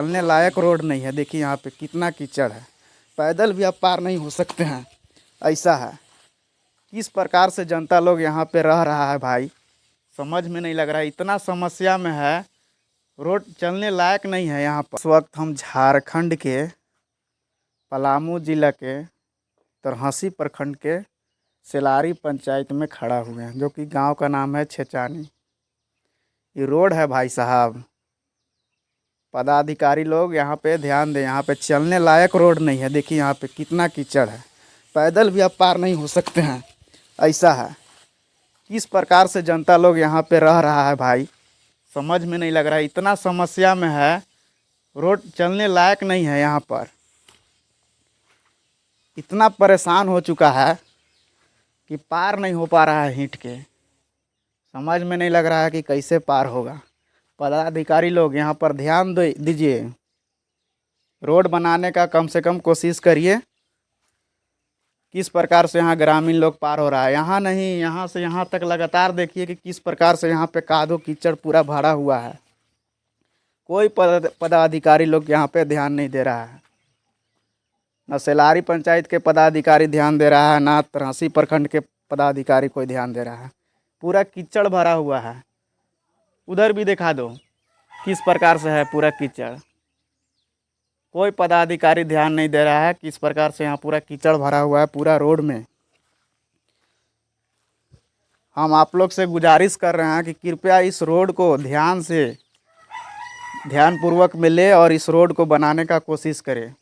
चलने लायक रोड नहीं है। देखिए यहाँ पे कितना कीचड़ है, पैदल भी आप पार नहीं हो सकते हैं। ऐसा है, किस प्रकार से जनता लोग यहाँ पे रह रहा है भाई, समझ में नहीं लग रहा है। इतना समस्या में है, रोड चलने लायक नहीं है यहाँ पर। इस वक्त हम झारखंड के पलामू जिला के तरहसी प्रखंड के सेलारी पंचायत में खड़ा हुए हैं, जो कि गांव का नाम है छेचानी। ये रोड है भाई साहब, पदाधिकारी लोग यहाँ पे ध्यान दें। यहाँ पे चलने लायक रोड नहीं है। देखिए यहाँ पे कितना कीचड़ है, पैदल भी आप पार नहीं हो सकते हैं। ऐसा है, किस प्रकार से जनता लोग यहाँ पे रह रहा है भाई, समझ में नहीं लग रहा है। इतना समस्या में है, रोड चलने लायक नहीं है यहाँ पर। इतना परेशान हो चुका है कि पार नहीं हो पा रहा है हिट के। समझ में नहीं लग रहा है कि कैसे पार होगा। पदाधिकारी लोग यहाँ पर ध्यान दीजिए, रोड बनाने का कम से कम कोशिश करिए। किस प्रकार से यहाँ ग्रामीण लोग पार हो रहा है, यहाँ नहीं, यहाँ से यहाँ तक लगातार देखिए कि किस प्रकार से यहाँ पे कादो कीचड़ पूरा भरा हुआ है। कोई पदाधिकारी लोग यहाँ पे ध्यान नहीं दे रहा है। न सेलारी पंचायत के पदाधिकारी ध्यान दे रहा है, ना तरहसी प्रखंड के पदाधिकारी कोई ध्यान दे रहा है। पूरा कीचड़ भरा हुआ है। उधर भी दिखा दो किस प्रकार से है पूरा कीचड़। कोई पदाधिकारी ध्यान नहीं दे रहा है किस प्रकार से यहाँ पूरा कीचड़ भरा हुआ है पूरा रोड में। हम आप लोग से गुजारिश कर रहे हैं कि कृपया इस रोड को ध्यानपूर्वक में ले और इस रोड को बनाने का कोशिश करें।